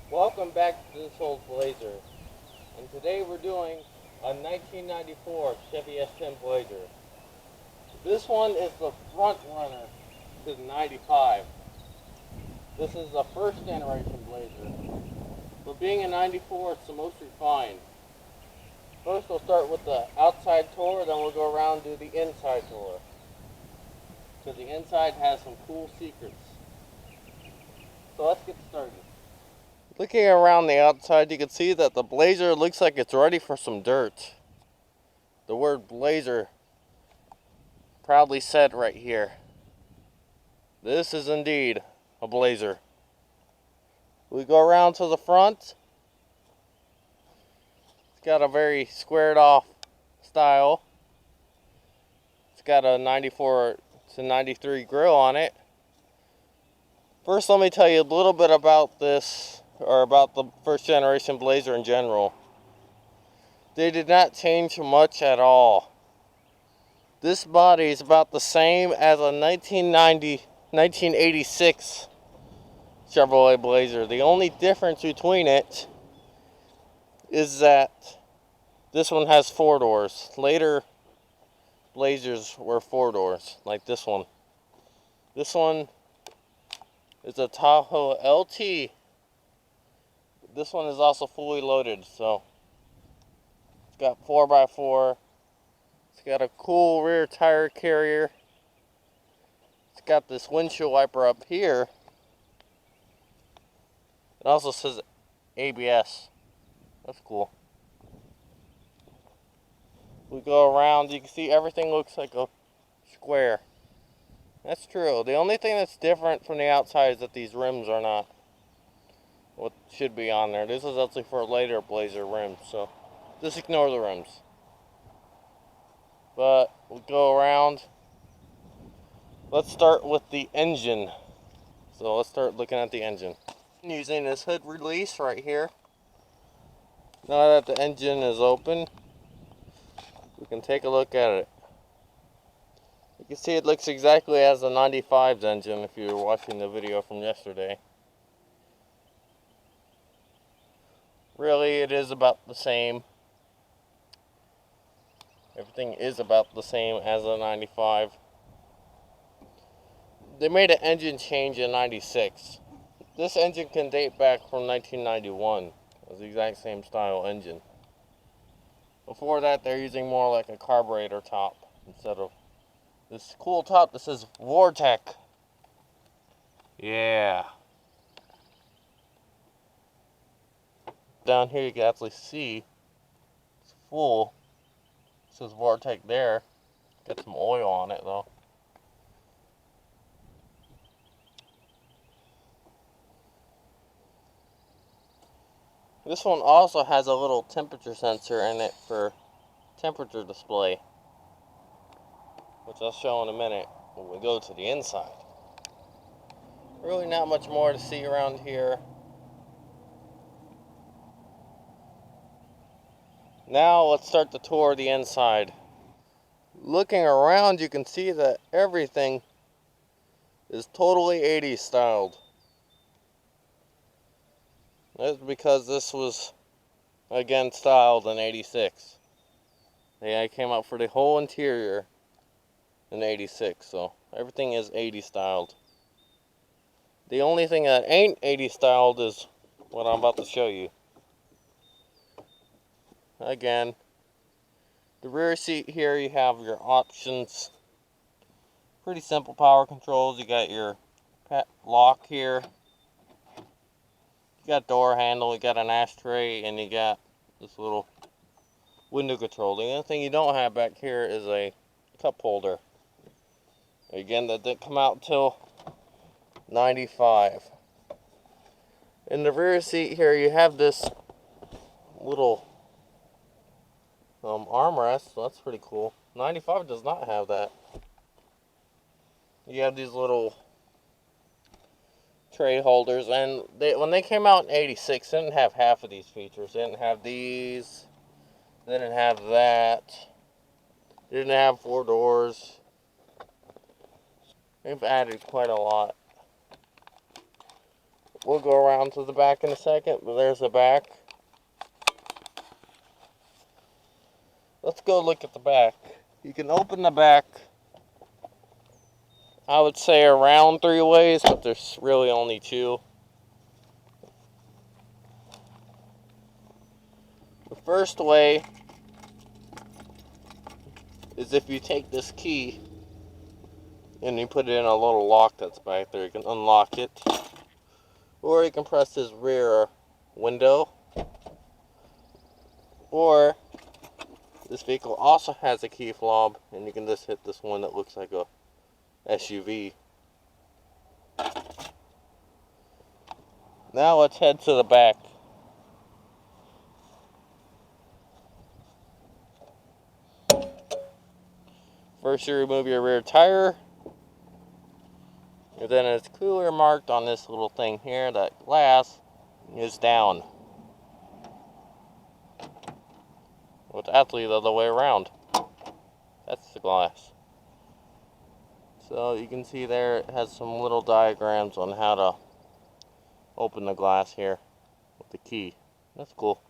Welcome back to this old Blazer, and today we're doing a 1994 Chevy S10 Blazer. This one is the front runner to the 95. This is the first generation Blazer, but being a 94, it's the most refined. First we'll start with the outside tour, then we'll go around and do the inside tour, because the inside has some cool secrets. So let's get started. Looking around the outside, you can see that the Blazer looks like it's ready for some dirt. The word Blazer proudly said right here. This is indeed a Blazer. We go around to the front. It's got a very squared off style. It's got a 94 to 93 grill on it. First, let me tell you a little bit about this, or about the first generation Blazer in general. They did not change much at all. This body is about the same as a 1986 Chevrolet Blazer. The only difference between it is that this one has 4 doors. Later Blazers were 4 doors, like this one. This one is a Tahoe LT. This one is also fully loaded, so it's got 4x4. It's got a cool rear tire carrier. It's got this windshield wiper up here. It also says ABS. That's cool. We go around, you can see everything looks like a square. That's true. The only thing that's different from the outside is that these rims are not what should be on there. This is actually for later Blazer rims, so just ignore the rims. But we'll go around. Let's start with the engine. So let's start looking at the engine. I'm using this hood release right here. Now that the engine is open, we can take a look at it. You can see it looks exactly as the 95's engine if you were watching the video from yesterday. Really, it is about the same. Everything is about the same as a 95. They made an engine change in 96. This engine can date back from 1991. It's the exact same style engine. Before that, they're using more like a carburetor top instead of this cool top that says Vortec. Yeah. Down here you can actually see it's full. It says Vortec there. Got some oil on it though. This one also has a little temperature sensor in it for temperature display, which I'll show in a minute when we go to the inside. Really not much more to see around here. Now let's start the tour of the inside. Looking around, you can see that everything is totally 80s styled. That's because this was, again, styled in 86. They came out for the whole interior in 86, so everything is 80 styled. The only thing that ain't 80 styled is what I'm about to show you. Again, the rear seat here, you have your options. Pretty simple power controls. You got your lock here. You got door handle, you got an ashtray, and you got this little window control. The only thing you don't have back here is a cup holder. Again, that didn't come out until 95. In the rear seat here, you have this little armrest, so that's pretty cool. 95 does not have that. You have these little tray holders, and when they came out in 86, they didn't have half of these features. They didn't have these, they didn't have that, they didn't have 4 doors. They've added quite a lot. We'll go around to the back in a second, but there's the back. Let's go look at the back. You can open the back, I would say, around 3 ways, but there's really only 2. The first way is if you take this key and you put it in a little lock that's back there. You can unlock it, or you can press this rear window, or this vehicle also has a key fob, and you can just hit this one that looks like a SUV. Now let's head to the back. First you remove your rear tire, and then it's clearly marked on this little thing here that glass is down. Well, it's actually the other way around. That's the glass. So you can see there it has some little diagrams on how to open the glass here with the key. That's cool.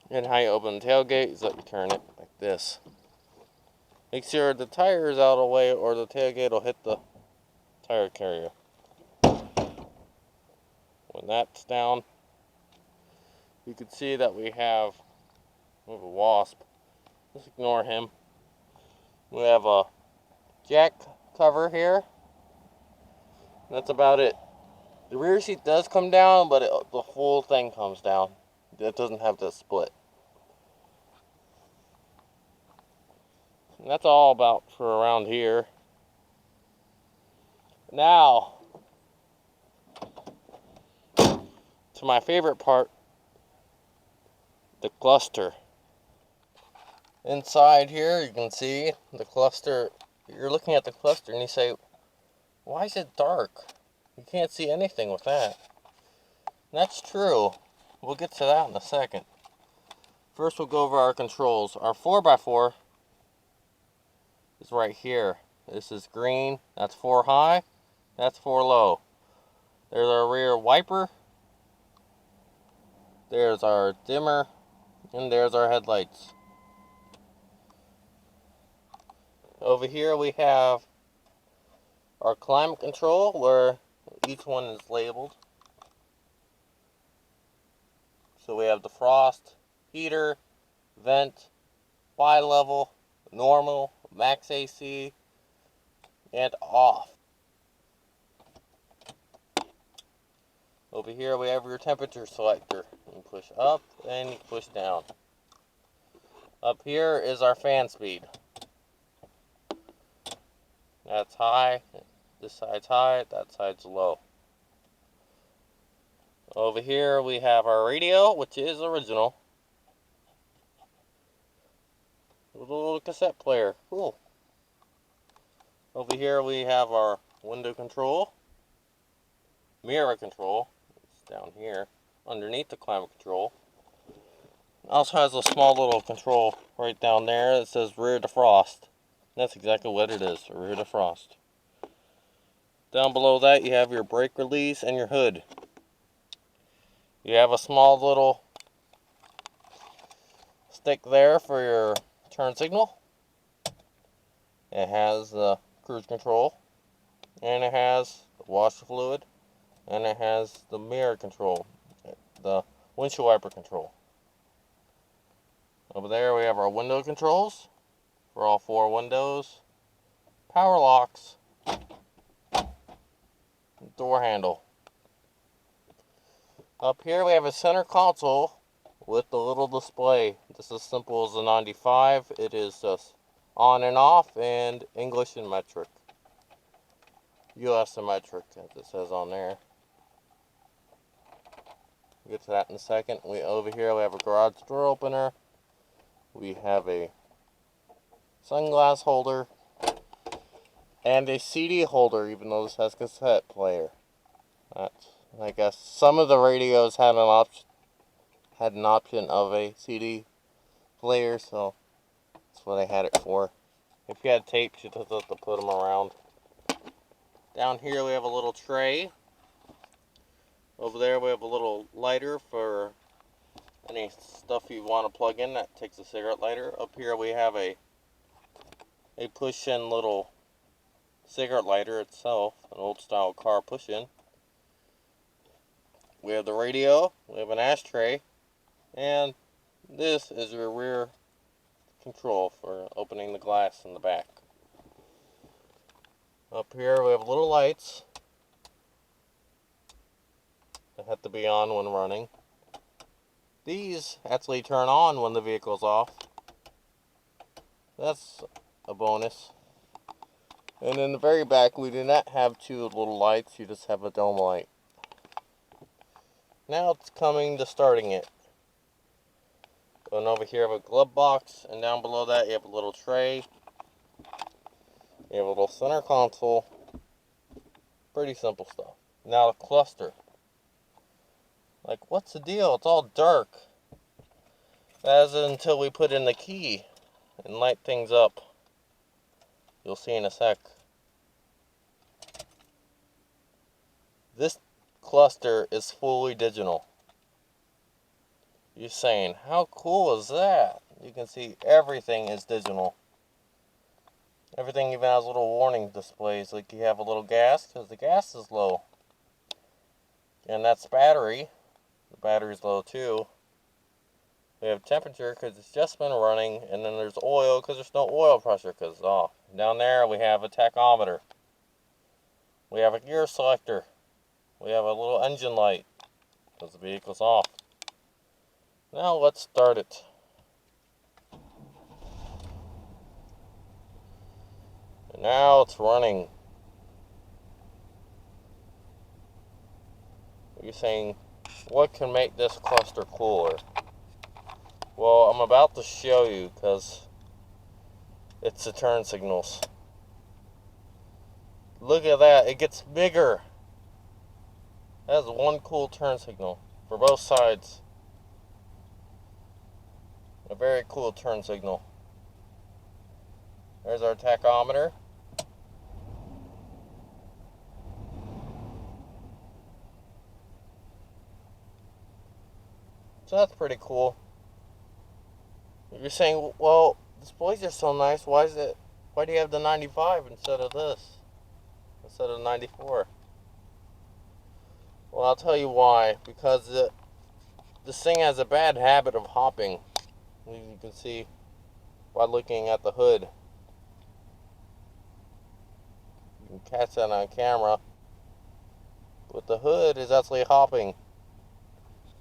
And how you open the tailgate is that you turn it like this. Make sure the tire is out of the way or the tailgate will hit the tire carrier. When that's down, you can see that we have a wasp. Just ignore him. We have a jack cover here. That's about it. The rear seat does come down, but the full thing comes down. It doesn't have the split. And that's all about for around here. Now, to my favorite part, the cluster. Inside here, you can see the cluster. You're looking at the cluster and you say, why is it dark? You can't see anything with that. And that's true. We'll get to that in a second. First, we'll go over our controls. Our 4x4 is right here. This is green. That's 4 high. That's 4 low. There's our rear wiper. There's our dimmer. And there's our headlights. Over here we have our climate control, where each one is labeled. So we have defrost, heater, vent, bi-level, normal, max AC, and off. Over here we have your temperature selector. You can push up and you can push down. Up here is our fan speed. That's high, this side's high, that side's low. Over here we have our radio, which is original. With a little cassette player, cool. Over here we have our window control, mirror control, it's down here, underneath the climate control. It also has a small little control right down there that says rear defrost. That's exactly what it is, a rear defrost. Down below that you have your brake release and your hood. You have a small little stick there for your turn signal. It has the cruise control, and it has the washer fluid, and it has the mirror control, the windshield wiper control. Over there we have our window controls for all 4 windows, power locks, door handle. Up here we have a center console with the little display. This is simple as a 95. It is just on and off, and English and metric. US and metric, as it says on there. We'll get to that in a second. Over here we have a garage door opener. We have a sunglass holder and a CD holder, even though this has a cassette player. I guess some of the radios had an option of a CD player, so that's what I had it for. If you had tape, you just have to put them around. Down here we have a little tray. Over there we have a little lighter for any stuff you want to plug in that takes a cigarette lighter. Up here we have a push-in little cigarette lighter itself, an old style car push-in. We have the radio, we have an ashtray, and this is your rear control for opening the glass in the back. Up here we have little lights that have to be on when running. These actually turn on when the vehicle's off. That's a bonus. And in the very back we do not have two little lights, you just have a dome light. Now it's coming to starting it. And over here you have a glove box, and down below that you have a little tray. You have a little center console. Pretty simple stuff. Now the cluster. Like, what's the deal? It's all dark. That is until we put in the key and light things up. You'll see in a sec. This cluster is fully digital. You're saying, how cool is that? You can see everything is digital. Everything even has little warning displays, like you have a little gas because the gas is low. And that's battery. The battery's low too. We have temperature because it's just been running, and then there's oil because there's no oil pressure because it's off. Down there we have a tachometer. We have a gear selector. We have a little engine light because the vehicle's off. Now let's start it. And now it's running. You're saying, what can make this cluster cooler? Well, I'm about to show you because it's the turn signals. Look at that, it gets bigger. That is one cool turn signal for both sides. A very cool turn signal. There's our tachometer. So that's pretty cool. You're saying, well, this Blazer is so nice, why do you have the 95 instead of this? Instead of 94? Well, I'll tell you why. Because this thing has a bad habit of hopping. You can see by looking at the hood. You can catch that on camera. But the hood is actually hopping.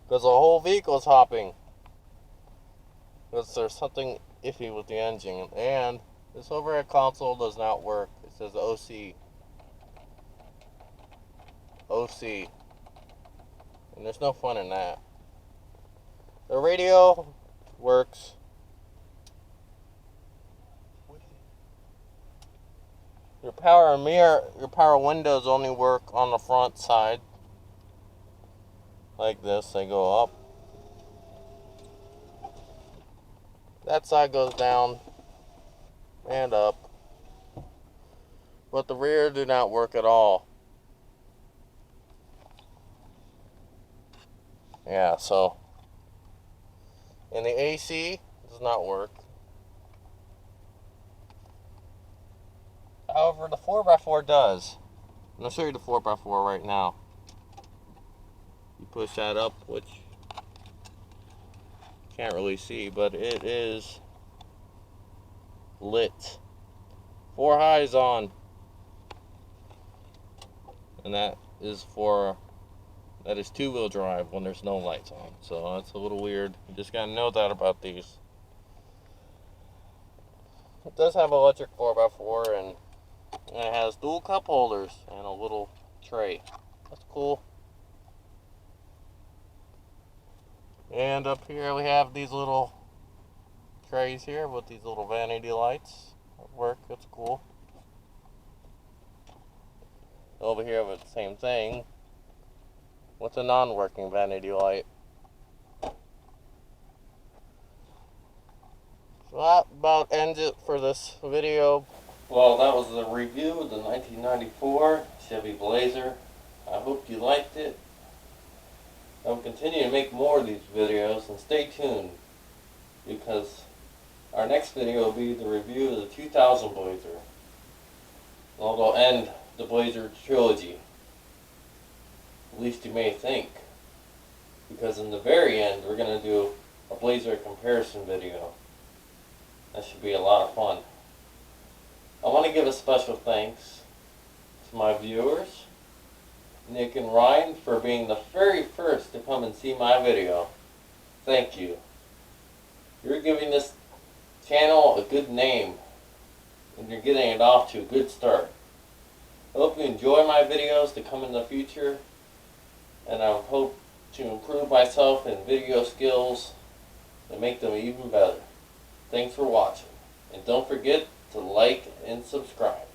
Because the whole vehicle is hopping. Because there's something iffy with the engine. And this overhead console does not work. It says OC. OC. And there's no fun in that. The radio works. Your power mirror, your power windows only work on the front side. Like this, they go up. That side goes down and up. But the rear do not work at all. Yeah, so. And the AC does not work. However, the 4x4 does. And I'll show you the 4x4 right now. You push that up, which you can't really see, but it is lit. 4 highs on. And that is 2-wheel drive when there's no lights on. So that's a little weird. You just gotta know that about these. It does have electric 4x4 and it has dual cup holders and a little tray. That's cool. And up here we have these little trays here with these little vanity lights that work. That's cool. Over here we have the same thing with a non-working vanity light. So that about ends it for this video. Well, that was the review of the 1994 Chevy Blazer. I hope you liked it. I'll continue to make more of these videos, and stay tuned, because our next video will be the review of the 2000 Blazer. It'll end the Blazer trilogy. At least you may think. Because in the very end, we're going to do a Blazer comparison video. That should be a lot of fun. I want to give a special thanks to my viewers, Nick and Ryan, for being the very first to come and see my video. Thank you. You're giving this channel a good name, and you're getting it off to a good start. I hope you enjoy my videos to come in the future, and I hope to improve myself in video skills and make them even better. Thanks for watching, and don't forget to like and subscribe.